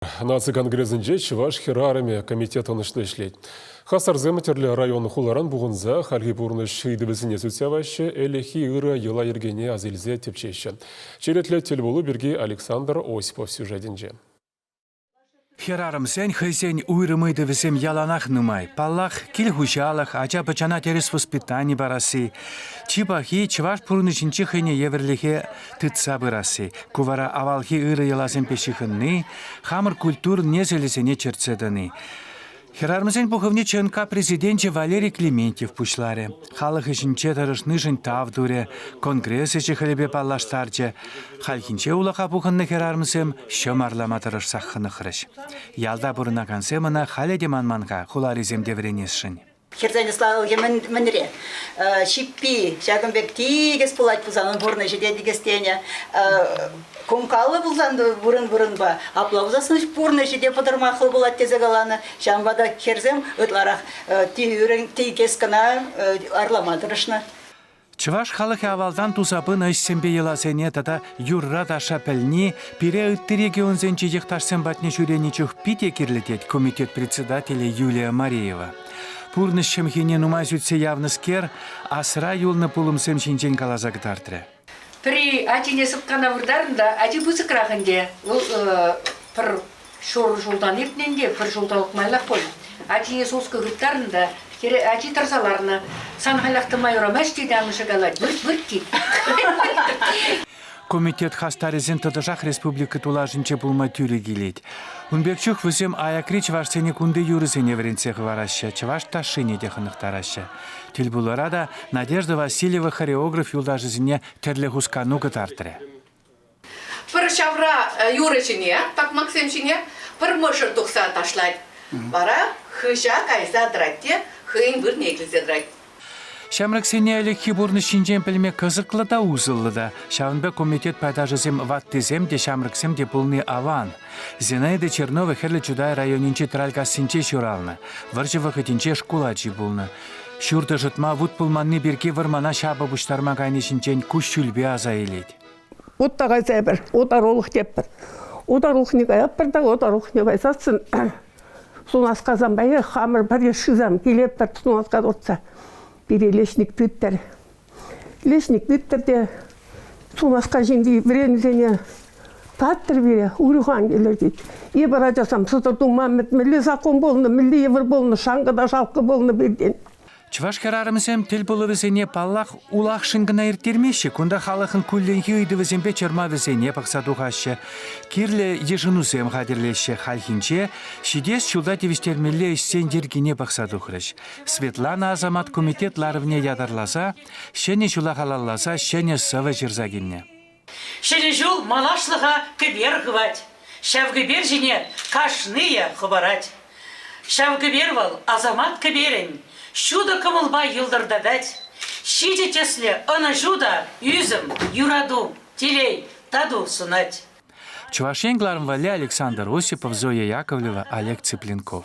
Наци конгрессінде Чуваш хирарами комитетон ишлешлейді. Хасарзе матерлі районы хуларан бұғынза халги бұрны шыйды бізіне сүтсявашы әліхи үрі ела ергене азелзе тепчеші. Черетлі тел болу бірге Александр Осипов сюжетінже. Херарым сен хызен уйрымыйды візем яланах нумай. Паллах кил хужалах, ача бачана терес воспитани барасы. Чипахи чываш пурнышынчы хыне еверлихе тытса бырасы. Кувара авалхи ыры ялазен пешихынны, хамыр культур незелесене черцеданы. Херармызен пуховне чынка президенте Валерий Клементьев пушларе. Халық ішінче тарышнышын тавдуре, конгресс іші хлебе паллаштарче. Халхинче улақа пухынны херармызем шымарлама тарышсақхыны хырыш. Ялда бұрына кансемына халеде манманға хуларизем девренесшін. Херзаниславовге мініре. Шиппи, жағынбек тегес пулать бұзанын бұрны жеде дегестене. Комкалы бұлзанды бұрын ба. Апла бұзасын бұрны жеде подырмақлы бұлат тезі қаланы. Жанбада керзем ұтларақ тегес кіна арламадырышны. Чываш халық авалдан тусапын айшсенбе еласене тата юрра таша пәлні пире үтті регионзен чедекташсен батне жүрені чухпите кирлетет комитет председателя Юлия Мареева. Пурны шемхине нумаз үтсе явныскер, асыра юлны пулымсем шинчен калазагдартыры. При ачине сыпқана вырдарында, ачи бұзық рахынде, пір шор жолдан ертіненде, пір жолда оқмайлақ қой. Ачине соскы ғыттарында, ачи тарсаларына, сан халақты майора мәштейді амышы қалады, бұр-бұр кет. Комитет хастарезен тадажақ республика тулажынче пулма тюрі келет. Унбекчух візем аякри чывашсене кунды юрызене веренцех вараща, чываш ташыне дехынықтараща. Тельбуларада Надежда Васильева хореограф юлдажызене терлегускану гытартыры. Пыр шавра юрычыне, так Максимчине, пыр мышыр тұқса ташлайды. Бара хыша кайса дратте, хыйын бір неглізе драйд. Шамраксене әлікі бұрны шинжен пілме қызықлы да ұзылы да. Шавынбе комитет пайдажызем ваттызем де шамраксем де пулны аван. Зинаида Чернова херлі чудай районинче тралькасынче шуралны. Варжы вақытинче шкулачы бұлны. Шурды жытма вуд пулманны бірге вармана шабы бұштарма кайнышынчен күш шүлбе аза елейді. Оттаға зәбір, отарулық деп бір. Отарулық не қаяп бір да, отарулық не байсасын. Сонас қазанбайы хамыр бір шызам келеп бір сонас қаз отса. Бире лешник бүттер. Лешник бүттерде сумасқа жинди біренізене таттыр бире урыған келер дейді. Ебара жасам сытырдың мамет мілі закон болны, мілі евір болны, шаңғыда жалқы болны бірден. Чываш херарымызем тел болы візене паллах улақ шыңғына ертермеші, күнда халықын күлленгі үйді візембе черма візене пақсадуғашы. Кирлі ежінусем қадірлеші халхинче, шидес чулда тевестермелі істен дергене пақсадуғырыш. Светлана Азамат комитет ларывне ядарласа, шене чула халалласа, шене сывы жерзагенне. Шене жул малашлыға кібер ғывать, шәвгібер жіне кашные хыбарать. Шәвгібер вал Азамат кіберін, Шуда кымылба йылдырдадать. Шиде тесле ана жуда юзым, юраду, телей, таду сунать. Чувашен Глармвале Александр Осипов, Зоя Яковлева, Олег Цыпленков.